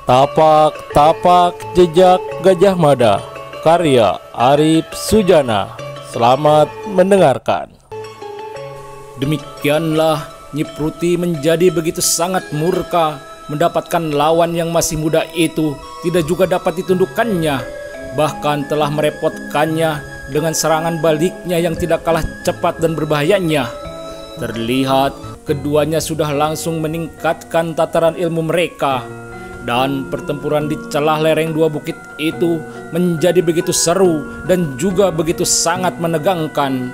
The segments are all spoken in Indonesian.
Tapak-tapak jejak Gajah Mada, karya Arif Sujana. Selamat mendengarkan. Demikianlah Nyi Pruti menjadi begitu sangat murka mendapatkan lawan yang masih muda itu tidak juga dapat ditundukkannya, bahkan telah merepotkannya dengan serangan baliknya yang tidak kalah cepat dan berbahayanya. Terlihat keduanya sudah langsung meningkatkan tataran ilmu mereka, dan pertempuran di celah lereng dua bukit itu menjadi begitu seru dan juga begitu sangat menegangkan.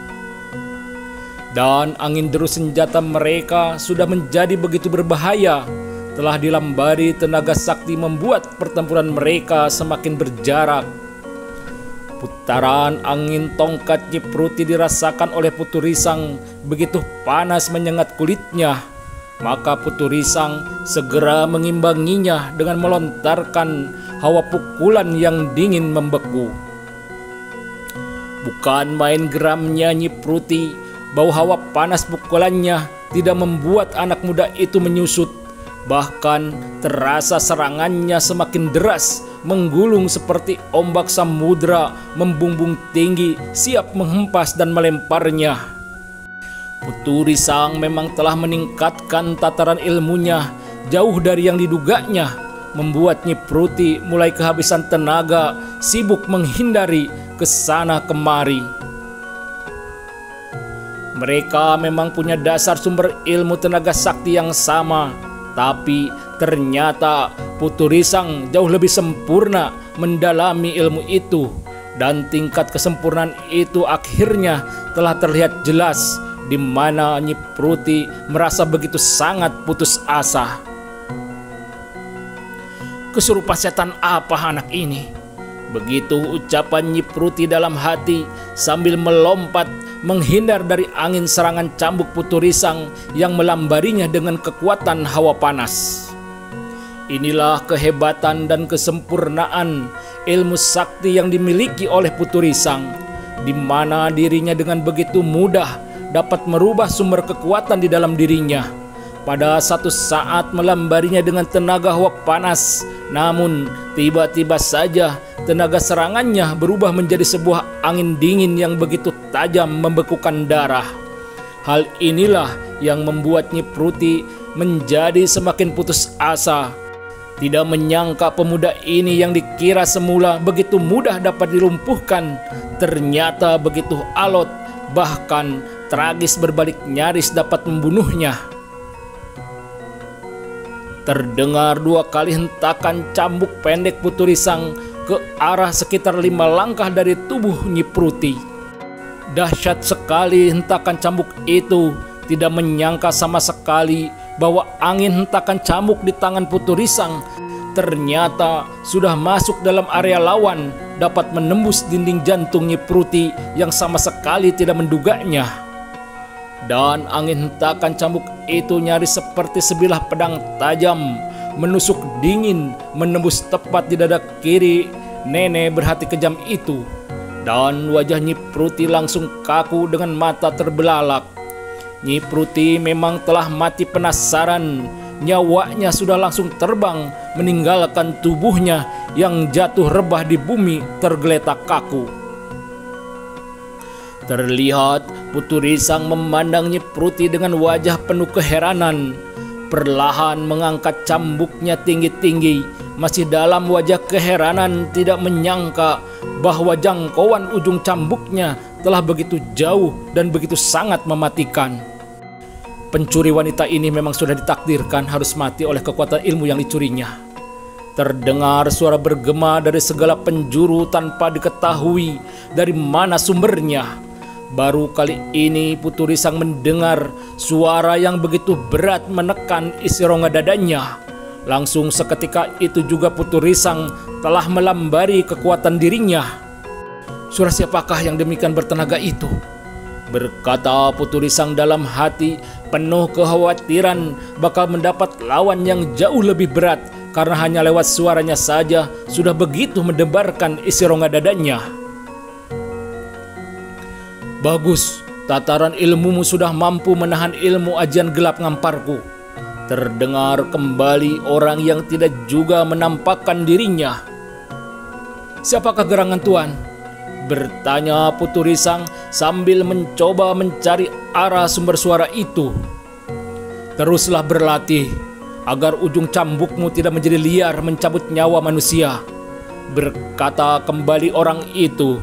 Dan angin deru senjata mereka sudah menjadi begitu berbahaya, telah dilambari tenaga sakti membuat pertempuran mereka semakin berjarak. Putaran angin tongkat Nyi Pruti dirasakan oleh Putu Risang begitu panas menyengat kulitnya. Maka Putu Risang segera mengimbanginya dengan melontarkan hawa pukulan yang dingin membeku. Bukan main geramnya Nyi Pruti, bau hawa panas pukulannya tidak membuat anak muda itu menyusut. Bahkan terasa serangannya semakin deras, menggulung seperti ombak samudra, membumbung tinggi, siap menghempas dan melemparnya. Putu Risang memang telah meningkatkan tataran ilmunya jauh dari yang diduganya, membuat Nyi Pruti mulai kehabisan tenaga, sibuk menghindari ke sana kemari. Mereka memang punya dasar sumber ilmu tenaga sakti yang sama, tapi ternyata Putu Risang jauh lebih sempurna mendalami ilmu itu, dan tingkat kesempurnaan itu akhirnya telah terlihat jelas, di mana Nyi Pruti merasa begitu sangat putus asa. Kesurupan setan apa anak ini? Begitu ucapan Nyi Pruti dalam hati sambil melompat menghindar dari angin serangan cambuk Putu Risang yang melambarinya dengan kekuatan hawa panas. Inilah kehebatan dan kesempurnaan ilmu sakti yang dimiliki oleh Putu Risang, di mana dirinya dengan begitu mudah dapat merubah sumber kekuatan di dalam dirinya. Pada satu saat melambarinya dengan tenaga hawa panas, namun tiba-tiba saja tenaga serangannya berubah menjadi sebuah angin dingin yang begitu tajam membekukan darah. Hal inilah yang membuat Nyi Pruti menjadi semakin putus asa. Tidak menyangka pemuda ini yang dikira semula begitu mudah dapat dilumpuhkan, ternyata begitu alot, bahkan tragis berbalik nyaris dapat membunuhnya. Terdengar dua kali hentakan cambuk pendek Putu Risang ke arah sekitar 5 langkah dari tubuh Nyi Pruti. Dahsyat sekali hentakan cambuk itu, tidak menyangka sama sekali bahwa angin hentakan cambuk di tangan Putu Risang ternyata sudah masuk dalam area lawan, dapat menembus dinding jantung Nyi Pruti yang sama sekali tidak menduganya. Dan angin hentakan cambuk itu nyaris seperti sebilah pedang tajam, menusuk dingin, menembus tepat di dada kiri nenek berhati kejam itu. Dan wajah Nyi Pruti langsung kaku dengan mata terbelalak. Nyi Pruti memang telah mati penasaran, nyawanya sudah langsung terbang meninggalkan tubuhnya yang jatuh rebah di bumi tergeletak kaku. Terlihat Putu Risang memandang Nyi Pruti dengan wajah penuh keheranan, perlahan mengangkat cambuknya tinggi-tinggi, masih dalam wajah keheranan tidak menyangka bahwa jangkauan ujung cambuknya telah begitu jauh dan begitu sangat mematikan. Pencuri wanita ini memang sudah ditakdirkan harus mati oleh kekuatan ilmu yang dicurinya. Terdengar suara bergema dari segala penjuru tanpa diketahui dari mana sumbernya. Baru kali ini Putu Risang mendengar suara yang begitu berat menekan isi rongga dadanya. Langsung seketika itu juga Putu Risang telah melambari kekuatan dirinya. Suara siapakah yang demikian bertenaga itu? Berkata Putu Risang dalam hati, penuh kekhawatiran bakal mendapat lawan yang jauh lebih berat, karena hanya lewat suaranya saja sudah begitu mendebarkan isi rongga dadanya. Bagus, tataran ilmumu sudah mampu menahan ilmu ajian gelap ngamparku. terdengar kembali orang yang tidak juga menampakkan dirinya. "Siapakah gerangan Tuan?" bertanya Putu Risang sambil mencoba mencari arah sumber suara itu. "Teruslah berlatih agar ujung cambukmu tidak menjadi liar mencabut nyawa manusia," berkata kembali orang itu.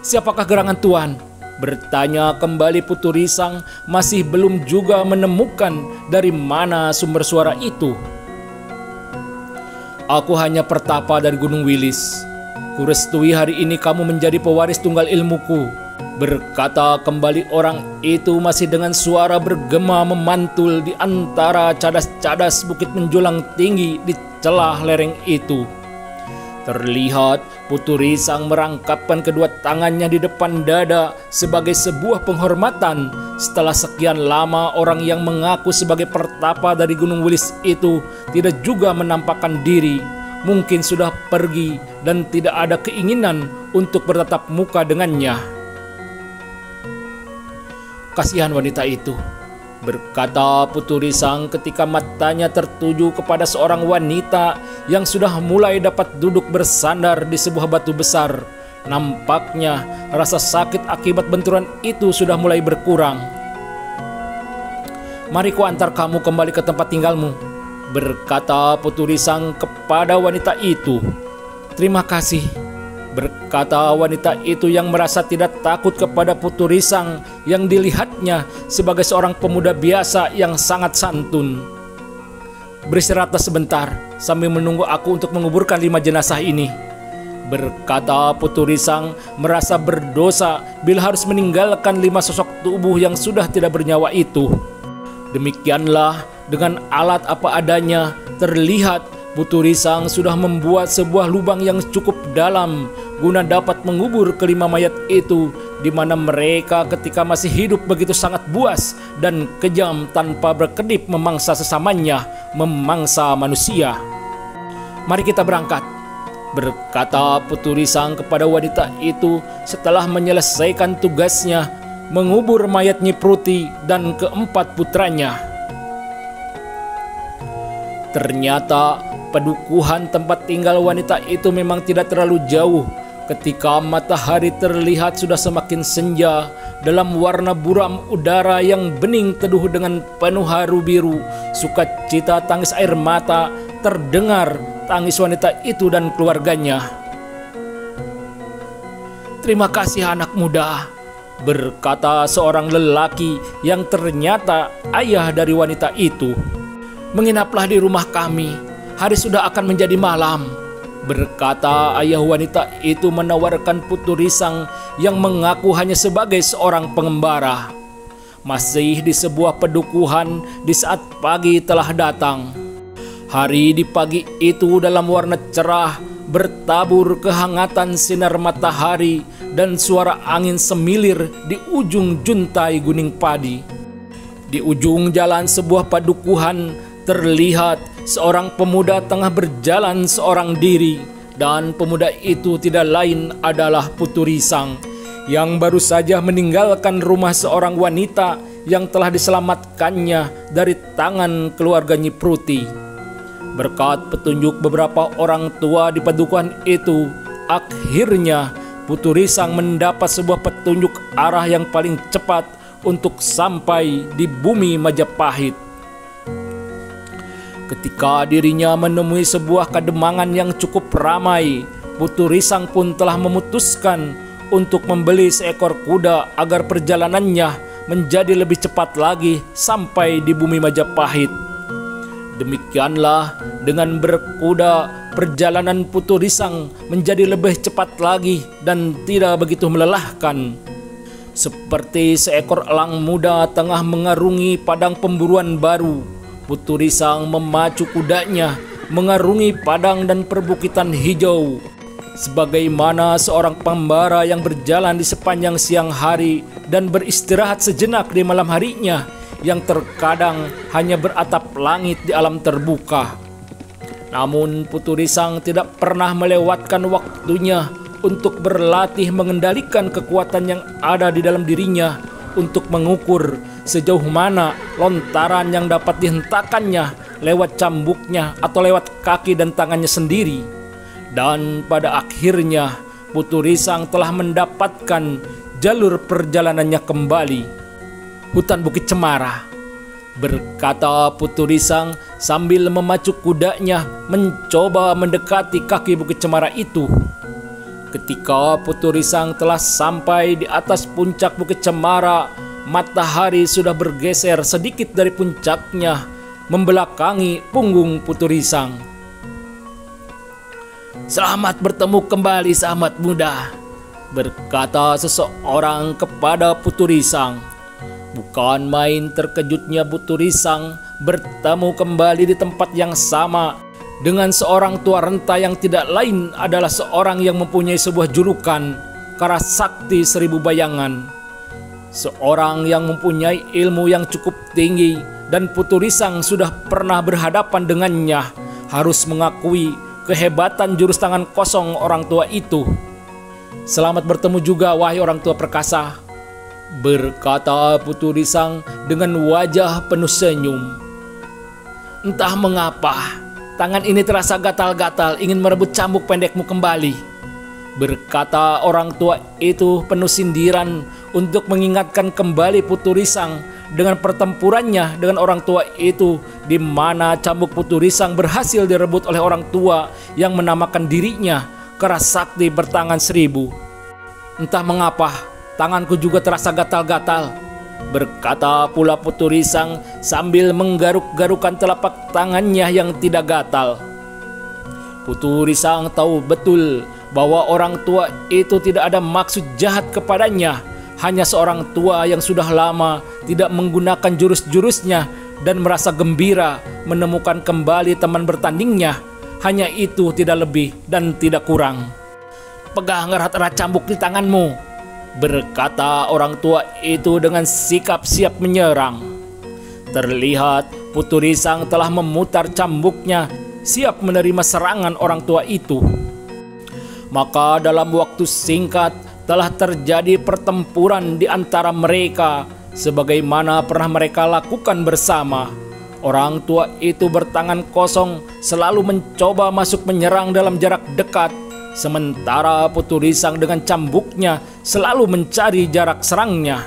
"Siapakah gerangan Tuan?" bertanya kembali Putu Risang, masih belum juga menemukan dari mana sumber suara itu. "Aku hanya pertapa dari Gunung Wilis. Kurestui hari ini kamu menjadi pewaris tunggal ilmuku," berkata kembali orang itu masih dengan suara bergema memantul di antara cadas-cadas bukit menjulang tinggi di celah lereng itu. Terlihat Putu Risang merangkapkan kedua tangannya di depan dada sebagai sebuah penghormatan setelah sekian lama orang yang mengaku sebagai pertapa dari Gunung Wilis itu tidak juga menampakkan diri, mungkin sudah pergi dan tidak ada keinginan untuk bertatap muka dengannya. "Kasihan wanita itu," berkata Putu Risang ketika matanya tertuju kepada seorang wanita yang sudah mulai dapat duduk bersandar di sebuah batu besar. Nampaknya rasa sakit akibat benturan itu sudah mulai berkurang. "Mari ku antar kamu kembali ke tempat tinggalmu," berkata Putu Risang kepada wanita itu. "Terima kasih," berkata wanita itu yang merasa tidak takut kepada Putu Risang yang dilihatnya sebagai seorang pemuda biasa yang sangat santun. "Beristirahatlah sebentar sambil menunggu aku untuk menguburkan 5 jenazah ini," berkata Putu Risang merasa berdosa bila harus meninggalkan 5 sosok tubuh yang sudah tidak bernyawa itu. Demikianlah, dengan alat apa adanya, terlihat Putu Risang sudah membuat sebuah lubang yang cukup dalam guna dapat mengubur kelima mayat itu, di mana mereka ketika masih hidup begitu sangat buas dan kejam tanpa berkedip memangsa sesamanya, memangsa manusia. "Mari kita berangkat," berkata Putu Risang kepada wanita itu setelah menyelesaikan tugasnya mengubur mayat Nyi Pruti dan keempat putranya. Ternyata padukuhan tempat tinggal wanita itu memang tidak terlalu jauh ketika matahari terlihat sudah semakin senja dalam warna buram udara yang bening teduh dengan penuh haru biru. Sukacita tangis air mata terdengar tangis wanita itu dan keluarganya. "Terima kasih anak muda," berkata seorang lelaki yang ternyata ayah dari wanita itu. "Menginaplah di rumah kami, hari sudah akan menjadi malam," berkata ayah wanita itu menawarkan Putu Risang yang mengaku hanya sebagai seorang pengembara. Masih di sebuah pedukuhan di saat pagi telah datang. Hari di pagi itu dalam warna cerah bertabur kehangatan sinar matahari dan suara angin semilir di ujung juntai Gunung Padi. Di ujung jalan sebuah padukuhan terlihat seorang pemuda tengah berjalan seorang diri, dan pemuda itu tidak lain adalah Putu Risang yang baru saja meninggalkan rumah seorang wanita yang telah diselamatkannya dari tangan keluarga Nyi Pruti. Berkat petunjuk beberapa orang tua di padukuhan itu, akhirnya Putu Risang mendapat sebuah petunjuk arah yang paling cepat untuk sampai di bumi Majapahit. Ketika dirinya menemui sebuah kademangan yang cukup ramai, Putu Risang pun telah memutuskan untuk membeli seekor kuda agar perjalanannya menjadi lebih cepat lagi sampai di bumi Majapahit. Demikianlah, dengan berkuda, perjalanan Putu Risang menjadi lebih cepat lagi dan tidak begitu melelahkan. Seperti seekor elang muda tengah mengarungi padang pemburuan baru, Putu Risang memacu kudanya mengarungi padang dan perbukitan hijau. Sebagaimana seorang pembara yang berjalan di sepanjang siang hari dan beristirahat sejenak di malam harinya yang terkadang hanya beratap langit di alam terbuka. Namun Putu Risang tidak pernah melewatkan waktunya untuk berlatih mengendalikan kekuatan yang ada di dalam dirinya untuk mengukur sejauh mana lontaran yang dapat dihentakannya lewat cambuknya atau lewat kaki dan tangannya sendiri. Dan pada akhirnya Putu Risang telah mendapatkan jalur perjalanannya kembali. Hutan Bukit Cemara, berkata Putu Risang sambil memacu kudanya mencoba mendekati kaki Bukit Cemara itu. Ketika Putu Risang telah sampai di atas puncak Bukit Cemara, matahari sudah bergeser sedikit dari puncaknya, membelakangi punggung Putu Risang. "Selamat bertemu kembali, sahabat muda," berkata seseorang kepada Putu Risang. Bukan main terkejutnya Putu Risang bertemu kembali di tempat yang sama dengan seorang tua renta yang tidak lain adalah seorang yang mempunyai sebuah julukan Karasakti Seribu Bayangan. Seorang yang mempunyai ilmu yang cukup tinggi, dan Putu Risang sudah pernah berhadapan dengannya, harus mengakui kehebatan jurus tangan kosong orang tua itu. "Selamat bertemu juga, wahai orang tua perkasa," berkata Putu Risang dengan wajah penuh senyum. "Entah mengapa tangan ini terasa gatal-gatal ingin merebut cambuk pendekmu kembali," berkata orang tua itu penuh sindiran untuk mengingatkan kembali Putu Risang dengan pertempurannya dengan orang tua itu, di mana cambuk Putu Risang berhasil direbut oleh orang tua yang menamakan dirinya Karasakti Bertangan Seribu. "Entah mengapa tanganku juga terasa gatal-gatal," berkata pula Putu Risang sambil menggaruk-garukan telapak tangannya yang tidak gatal. Putu Risang tahu betul bahwa orang tua itu tidak ada maksud jahat kepadanya, hanya seorang tua yang sudah lama tidak menggunakan jurus-jurusnya dan merasa gembira menemukan kembali teman bertandingnya. Hanya itu, tidak lebih dan tidak kurang. "Pegang erat-erat cambuk di tanganmu," berkata orang tua itu dengan sikap siap menyerang. Terlihat Putu Risang telah memutar cambuknya, siap menerima serangan orang tua itu. Maka dalam waktu singkat telah terjadi pertempuran di antara mereka, sebagaimana pernah mereka lakukan bersama. Orang tua itu bertangan kosong selalu mencoba masuk menyerang dalam jarak dekat, sementara Putu Risang dengan cambuknya selalu mencari jarak serangnya.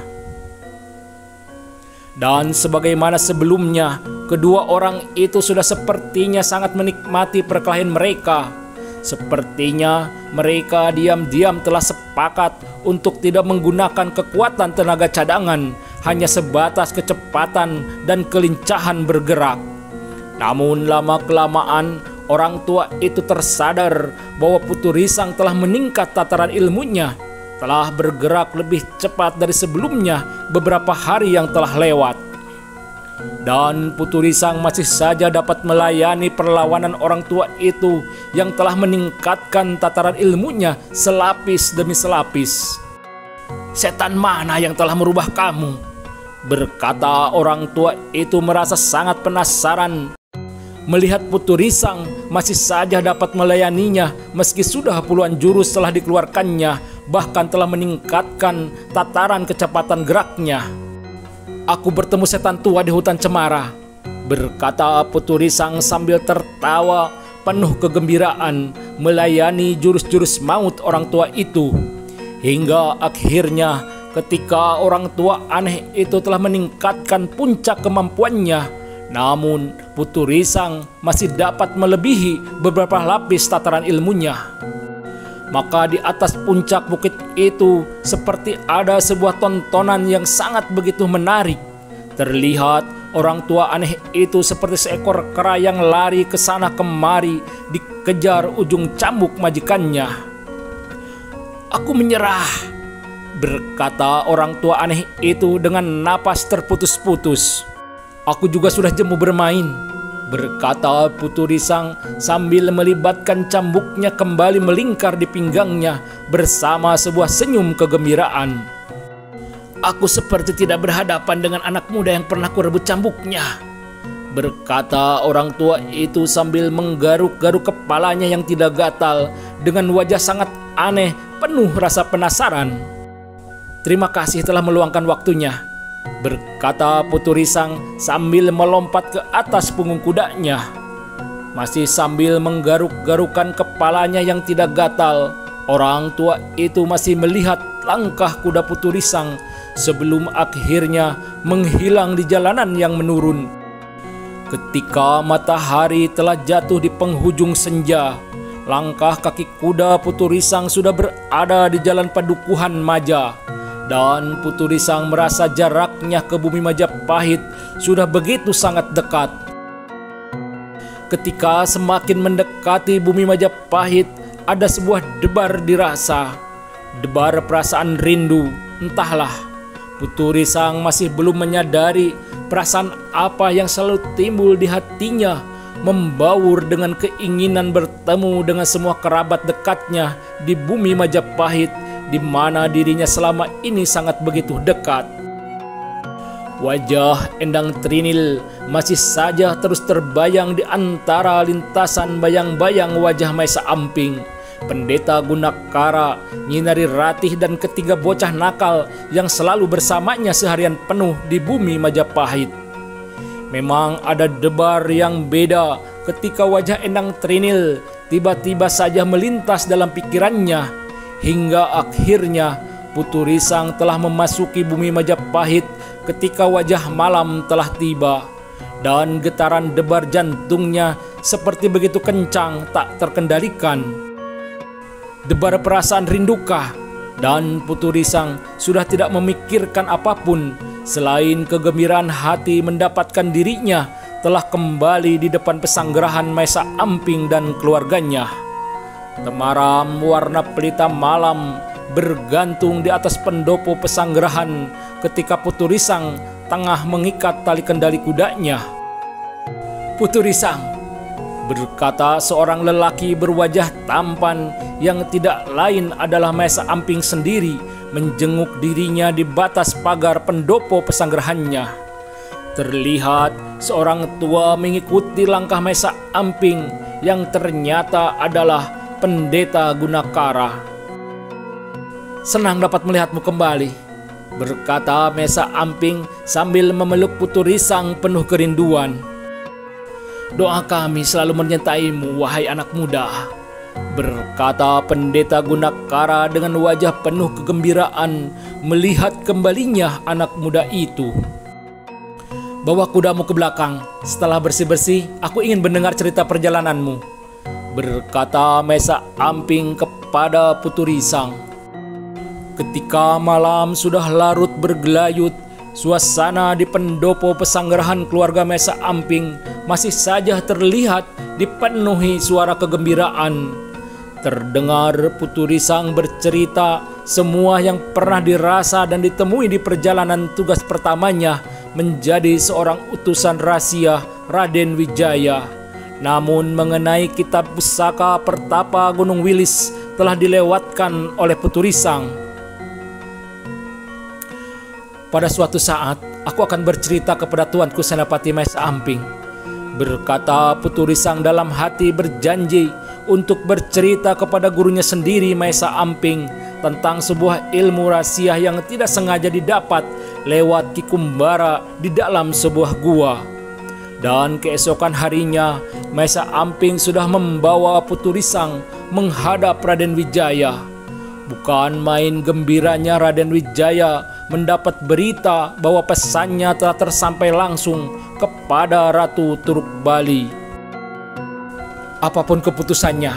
Dan sebagaimana sebelumnya, kedua orang itu sudah sepertinya sangat menikmati perkelahian mereka. Sepertinya mereka diam-diam telah sepakat untuk tidak menggunakan kekuatan tenaga cadangan, hanya sebatas kecepatan dan kelincahan bergerak. Namun lama-kelamaan orang tua itu tersadar bahwa Putu Risang telah meningkat tataran ilmunya, telah bergerak lebih cepat dari sebelumnya beberapa hari yang telah lewat. Dan Putu Risang masih saja dapat melayani perlawanan orang tua itu yang telah meningkatkan tataran ilmunya selapis demi selapis. "Setan mana yang telah merubah kamu?" berkata orang tua itu merasa sangat penasaran melihat Putu Risang masih saja dapat melayaninya meski sudah puluhan jurus telah dikeluarkannya, bahkan telah meningkatkan tataran kecepatan geraknya. "Aku bertemu setan tua di hutan cemara," berkata Putu Risang sambil tertawa penuh kegembiraan melayani jurus-jurus maut orang tua itu. Hingga akhirnya ketika orang tua aneh itu telah meningkatkan puncak kemampuannya, namun Putu Risang masih dapat melebihi beberapa lapis tataran ilmunya. Maka di atas puncak bukit itu seperti ada sebuah tontonan yang sangat begitu menarik. Terlihat orang tua aneh itu seperti seekor kera yang lari ke sana kemari dikejar ujung cambuk majikannya. "Aku menyerah," berkata orang tua aneh itu dengan napas terputus-putus. "Aku juga sudah jemu bermain," berkata Putu Risang sambil melibatkan cambuknya kembali melingkar di pinggangnya bersama sebuah senyum kegembiraan. "Aku seperti tidak berhadapan dengan anak muda yang pernah kurebut cambuknya," berkata orang tua itu sambil menggaruk-garuk kepalanya yang tidak gatal dengan wajah sangat aneh penuh rasa penasaran. Terima kasih telah meluangkan waktunya, berkata Putu Risang sambil melompat ke atas punggung kudanya. Masih sambil menggaruk-garukan kepalanya yang tidak gatal, orang tua itu masih melihat langkah kuda Putu Risang sebelum akhirnya menghilang di jalanan yang menurun. Ketika matahari telah jatuh di penghujung senja, langkah kaki kuda Putu Risang sudah berada di jalan Padukuhan Maja. Dan Putu Risang merasa jaraknya ke bumi Majapahit sudah begitu sangat dekat. Ketika semakin mendekati bumi Majapahit, ada sebuah debar dirasa. Debar perasaan rindu. Entahlah, Putu Risang masih belum menyadari perasaan apa yang selalu timbul di hatinya, membaur dengan keinginan bertemu dengan semua kerabat dekatnya di bumi Majapahit, di mana dirinya selama ini sangat begitu dekat. Wajah Endang Trinil masih saja terus terbayang di antara lintasan bayang-bayang wajah Maesa Amping, Pendeta Gunakara, Nyinari Ratih, dan ketiga bocah nakal yang selalu bersamanya seharian penuh di bumi Majapahit. Memang ada debar yang beda ketika wajah Endang Trinil tiba-tiba saja melintas dalam pikirannya, hingga akhirnya Putu Risang telah memasuki bumi Majapahit ketika wajah malam telah tiba, dan getaran debar jantungnya seperti begitu kencang tak terkendalikan. Debar perasaan rindukah, dan Putu Risang sudah tidak memikirkan apapun selain kegembiraan hati mendapatkan dirinya telah kembali di depan pesanggerahan Maesa Amping dan keluarganya. Temaram warna pelita malam bergantung di atas pendopo pesanggerahan ketika Putu Risang tengah mengikat tali kendali kudanya. Putu Risang, berkata seorang lelaki berwajah tampan yang tidak lain adalah Maesa Amping sendiri, menjenguk dirinya di batas pagar pendopo pesanggerahannya. Terlihat seorang tua mengikuti langkah Maesa Amping yang ternyata adalah Pendeta Gunakara. Senang dapat melihatmu kembali, berkata Maesa Amping sambil memeluk Putu Risang penuh kerinduan. Doa kami selalu menyertaimu, wahai anak muda, berkata Pendeta Gunakara dengan wajah penuh kegembiraan melihat kembalinya anak muda itu. Bawa kudamu ke belakang, setelah bersih-bersih aku ingin mendengar cerita perjalananmu, berkata Maesa Amping kepada Putu Risang. Ketika malam sudah larut bergelayut, suasana di pendopo pesanggerahan keluarga Maesa Amping masih saja terlihat dipenuhi suara kegembiraan. Terdengar Putu Risang bercerita semua yang pernah dirasa dan ditemui di perjalanan tugas pertamanya menjadi seorang utusan rahasia Raden Wijaya. Namun mengenai kitab pusaka Pertapa Gunung Wilis telah dilewatkan oleh Putu Risang. Pada suatu saat aku akan bercerita kepada tuanku Senapati Maesa Amping, berkata Putu Risang dalam hati berjanji untuk bercerita kepada gurunya sendiri Maesa Amping tentang sebuah ilmu rahasia yang tidak sengaja didapat lewat Ki Kumbara di dalam sebuah gua. Dan keesokan harinya Maesa Amping sudah membawa Putu Risang menghadap Raden Wijaya. Bukan main gembiranya Raden Wijaya mendapat berita bahwa pesannya telah tersampai langsung kepada Ratu Turuk Bali. Apapun keputusannya,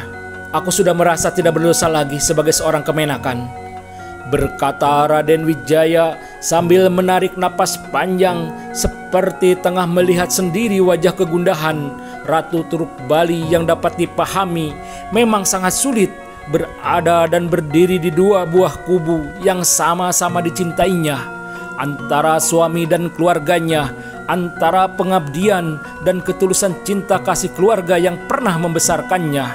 aku sudah merasa tidak berdosa lagi sebagai seorang kemenakan, berkata Raden Wijaya sambil menarik napas panjang seperti tengah melihat sendiri wajah kegundahan Ratu Turuk Bali yang dapat dipahami memang sangat sulit berada dan berdiri di dua buah kubu yang sama-sama dicintainya, antara suami dan keluarganya, antara pengabdian dan ketulusan cinta kasih keluarga yang pernah membesarkannya.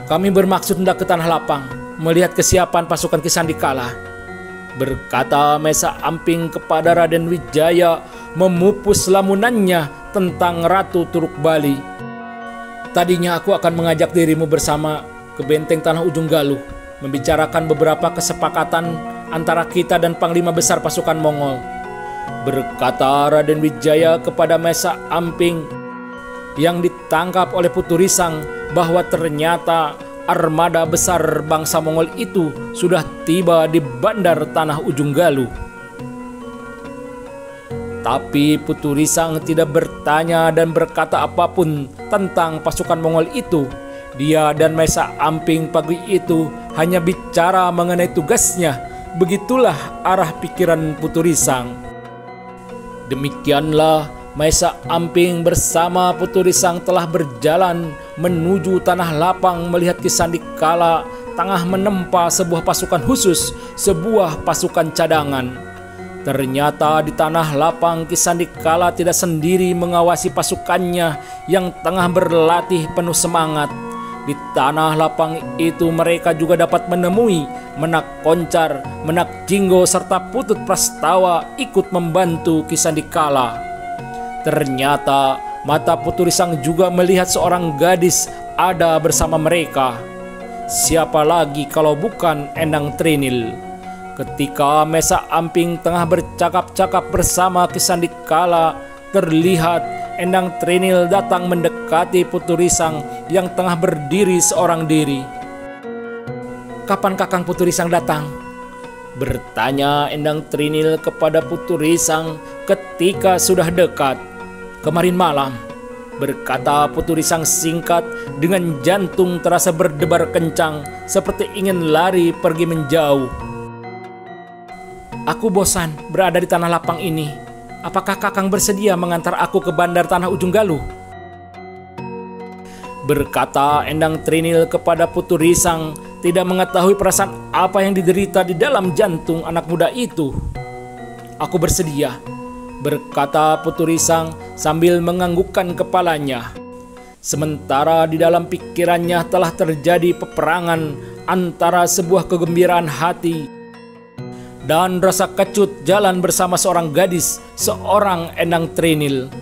Kami bermaksud hendak ke Tanah Lapang melihat kesiapan pasukan Ki Sandikala, berkata Maesa Amping kepada Raden Wijaya memupus lamunannya tentang Ratu Turuk Bali. Tadinya aku akan mengajak dirimu bersama ke benteng Tanah Ujung Galuh, membicarakan beberapa kesepakatan antara kita dan Panglima Besar pasukan Mongol, berkata Raden Wijaya kepada Maesa Amping yang ditangkap oleh Putu Risang bahwa ternyata armada besar bangsa Mongol itu sudah tiba di bandar Tanah Ujung Galuh. Tapi Putu Risang tidak bertanya dan berkata apapun tentang pasukan Mongol itu. Dia dan Maesa Amping pagi itu hanya bicara mengenai tugasnya. Begitulah arah pikiran Putu Risang. Demikianlah Maesa Amping bersama Putu Risang telah berjalan menuju Tanah Lapang melihat Ki Sandikala tengah menempa sebuah pasukan khusus, sebuah pasukan cadangan. Ternyata di Tanah Lapang Ki Sandikala tidak sendiri mengawasi pasukannya yang tengah berlatih penuh semangat. Di Tanah Lapang itu mereka juga dapat menemui Menak Koncar, Menak Jinggo serta Putut Prastawa ikut membantu Ki Sandikala. Ternyata mata Putu Risang juga melihat seorang gadis ada bersama mereka. Siapa lagi kalau bukan Endang Trinil. Ketika Maesa Amping tengah bercakap-cakap bersama Ki Sandikala, terlihat Endang Trinil datang mendekati Putu Risang yang tengah berdiri seorang diri. "Kapan Kakang Putu Risang datang?" bertanya Endang Trinil kepada Putu Risang ketika sudah dekat. "Kemarin malam," berkata Putu Risang singkat dengan jantung terasa berdebar kencang seperti ingin lari pergi menjauh. "Aku bosan berada di Tanah Lapang ini. Apakah Kakang bersedia mengantar aku ke bandar Tanah Ujung Galuh?" berkata Endang Trinil kepada Putu Risang, tidak mengetahui perasaan apa yang diderita di dalam jantung anak muda itu. "Aku bersedia," berkata Putu Risang sambil menganggukkan kepalanya. Sementara di dalam pikirannya telah terjadi peperangan antara sebuah kegembiraan hati dan rasa kecut jalan bersama seorang gadis, seorang Endang Trinil.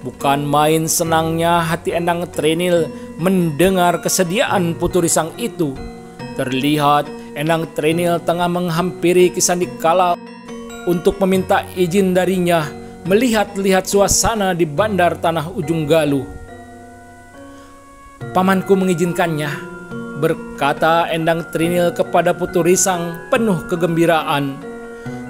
Bukan main senangnya hati Endang Trinil mendengar kesediaan Putu Risang itu. Terlihat Endang Trinil tengah menghampiri Ki Sandikala untuk meminta izin darinya melihat-lihat suasana di bandar Tanah Ujung Galuh. "Pamanku mengizinkannya," berkata Endang Trinil kepada Putu Risang penuh kegembiraan.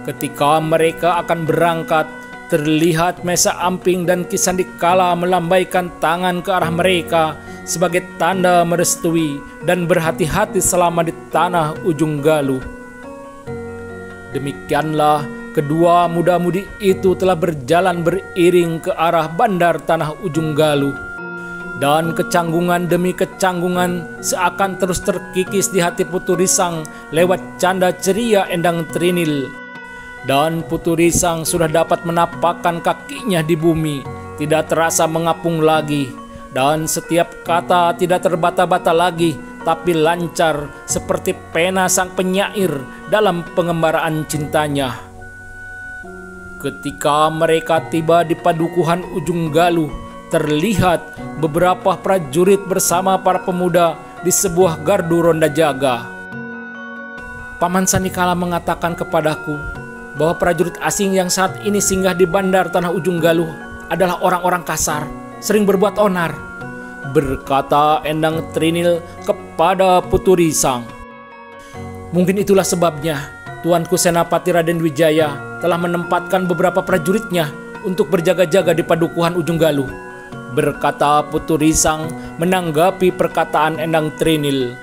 Ketika mereka akan berangkat, terlihat Maesa Amping dan Ki Sandikala melambaikan tangan ke arah mereka sebagai tanda merestui dan berhati-hati selama di Tanah Ujung Galuh. Demikianlah kedua muda-mudi itu telah berjalan beriring ke arah bandar Tanah Ujung Galuh. Dan kecanggungan demi kecanggungan seakan terus terkikis di hati Putu Risang lewat canda ceria Endang Trinil. Dan Putu Risang sudah dapat menapakkan kakinya di bumi, tidak terasa mengapung lagi. Dan setiap kata tidak terbata-bata lagi, tapi lancar seperti pena sang penyair dalam pengembaraan cintanya. Ketika mereka tiba di padukuhan Ujung Galuh, terlihat beberapa prajurit bersama para pemuda di sebuah gardu ronda jaga. "Paman Sandikala mengatakan kepadaku bahwa prajurit asing yang saat ini singgah di bandar Tanah Ujung Galuh adalah orang-orang kasar, sering berbuat onar," berkata Endang Trinil kepada Putu Risang. "Mungkin itulah sebabnya Tuanku Senapati Raden Wijaya telah menempatkan beberapa prajuritnya untuk berjaga-jaga di padukuhan Ujung Galuh," berkata Putu Risang menanggapi perkataan Endang Trinil.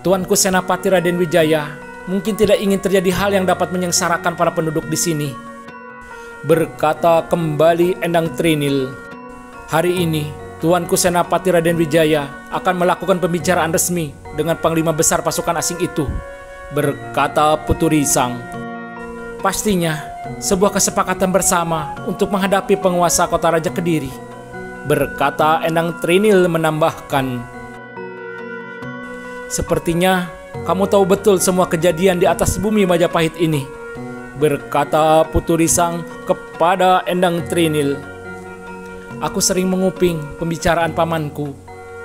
"Tuanku Senapati Raden Wijaya mungkin tidak ingin terjadi hal yang dapat menyengsarakan para penduduk di sini," berkata kembali Endang Trinil. "Hari ini Tuanku Senapati Raden Wijaya akan melakukan pembicaraan resmi dengan Panglima Besar pasukan asing itu," berkata Putu Risang. "Pastinya sebuah kesepakatan bersama untuk menghadapi penguasa kota Raja Kediri," berkata Endang Trinil menambahkan. "Sepertinya kamu tahu betul semua kejadian di atas bumi Majapahit ini," berkata Putu Risang kepada Endang Trinil. "Aku sering menguping pembicaraan pamanku.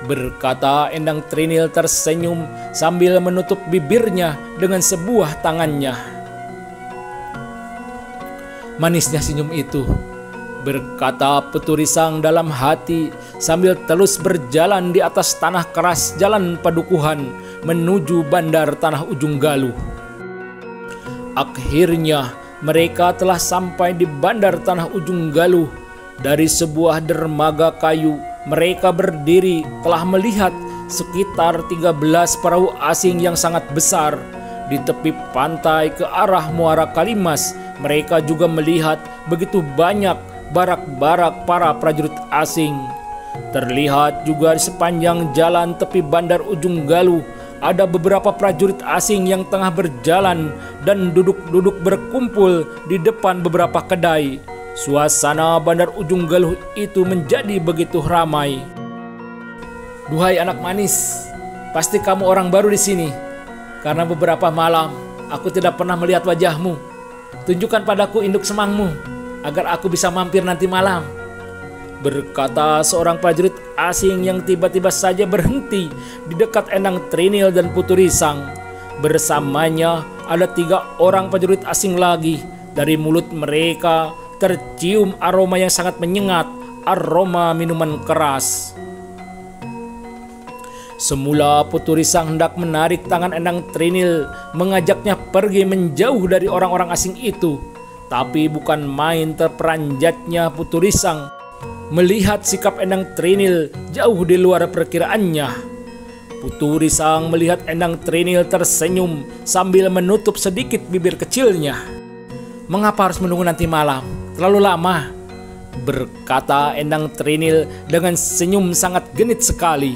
berkata Endang Trinil tersenyum sambil menutup bibirnya dengan sebuah tangannya. Manisnya senyum itu, berkata Putu Risang dalam hati sambil terus berjalan di atas tanah keras jalan Padukuhan menuju bandar Tanah Ujung Galuh. Akhirnya mereka telah sampai di bandar Tanah Ujung Galuh. Dari sebuah dermaga kayu mereka berdiri telah melihat sekitar 13 perahu asing yang sangat besar. Di tepi pantai ke arah Muara Kalimas mereka juga melihat begitu banyak barak-barak para prajurit asing. Terlihat juga di sepanjang jalan tepi bandar Ujung Galuh ada beberapa prajurit asing yang tengah berjalan dan duduk-duduk berkumpul di depan beberapa kedai. Suasana bandar Ujung Galuh itu menjadi begitu ramai. Duhai anak manis, pasti kamu orang baru di sini. Karena beberapa malam aku tidak pernah melihat wajahmu. Tunjukkan padaku induk semangmu agar aku bisa mampir nanti malam, berkata seorang prajurit asing yang tiba-tiba saja berhenti di dekat Endang Trinil dan Putu Risang. Bersamanya ada 3 orang prajurit asing lagi. Dari mulut mereka tercium aroma yang sangat menyengat, aroma minuman keras. Semula Putu Risang hendak menarik tangan Endang Trinil, mengajaknya pergi menjauh dari orang-orang asing itu. Tapi bukan main terperanjatnya Putu Risang melihat sikap Endang Trinil jauh di luar perkiraannya. Putu Risang melihat Endang Trinil tersenyum sambil menutup sedikit bibir kecilnya. Mengapa harus menunggu nanti malam? Terlalu lama, berkata Endang Trinil dengan senyum sangat genit sekali.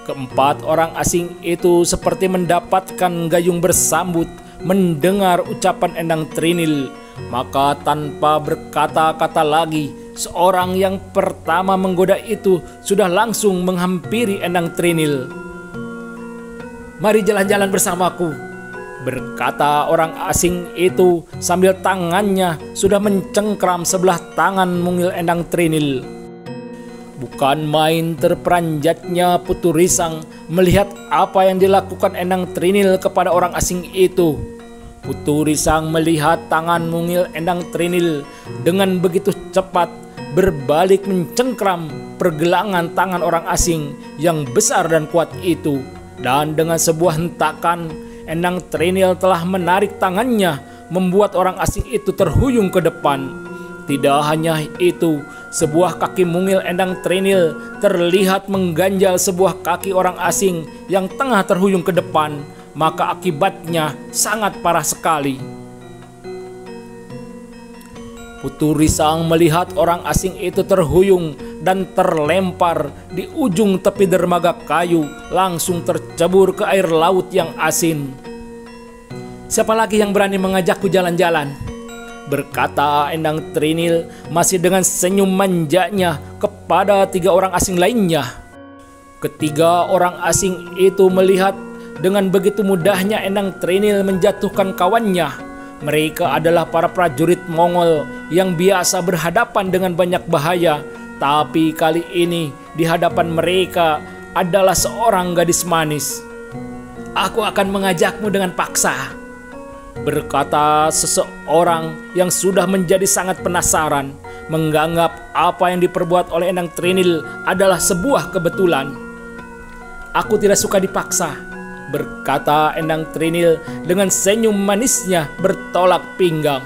Keempat orang asing itu seperti mendapatkan gayung bersambut mendengar ucapan Endang Trinil. Maka tanpa berkata-kata lagi, seorang yang pertama menggoda itu sudah langsung menghampiri Endang Trinil. Mari jalan-jalan bersamaku, berkata orang asing itu sambil tangannya sudah mencengkram sebelah tangan mungil Endang Trinil. Bukan main terperanjatnya Putu Risang melihat apa yang dilakukan Endang Trinil kepada orang asing itu. Putu Risang melihat tangan mungil Endang Trinil dengan begitu cepat berbalik mencengkram pergelangan tangan orang asing yang besar dan kuat itu. Dan dengan sebuah hentakan, Endang Trinil telah menarik tangannya, membuat orang asing itu terhuyung ke depan. Tidak hanya itu, sebuah kaki mungil Endang Trinil terlihat mengganjal sebuah kaki orang asing yang tengah terhuyung ke depan. Maka akibatnya sangat parah sekali. Putu Risang melihat orang asing itu terhuyung dan terlempar di ujung tepi dermaga kayu, langsung tercebur ke air laut yang asin. Siapa lagi yang berani mengajakku jalan-jalan? Berkata Endang Trinil masih dengan senyum manjanya kepada 3 orang asing lainnya. Ketiga orang asing itu melihat dengan begitu mudahnya Endang Trinil menjatuhkan kawannya. Mereka adalah para prajurit Mongol yang biasa berhadapan dengan banyak bahaya. Tapi kali ini di hadapan mereka adalah seorang gadis manis. Aku akan mengajakmu dengan paksa, berkata seseorang yang sudah menjadi sangat penasaran, menganggap apa yang diperbuat oleh Endang Trinil adalah sebuah kebetulan. Aku tidak suka dipaksa, berkata Endang Trinil dengan senyum manisnya bertolak pinggang.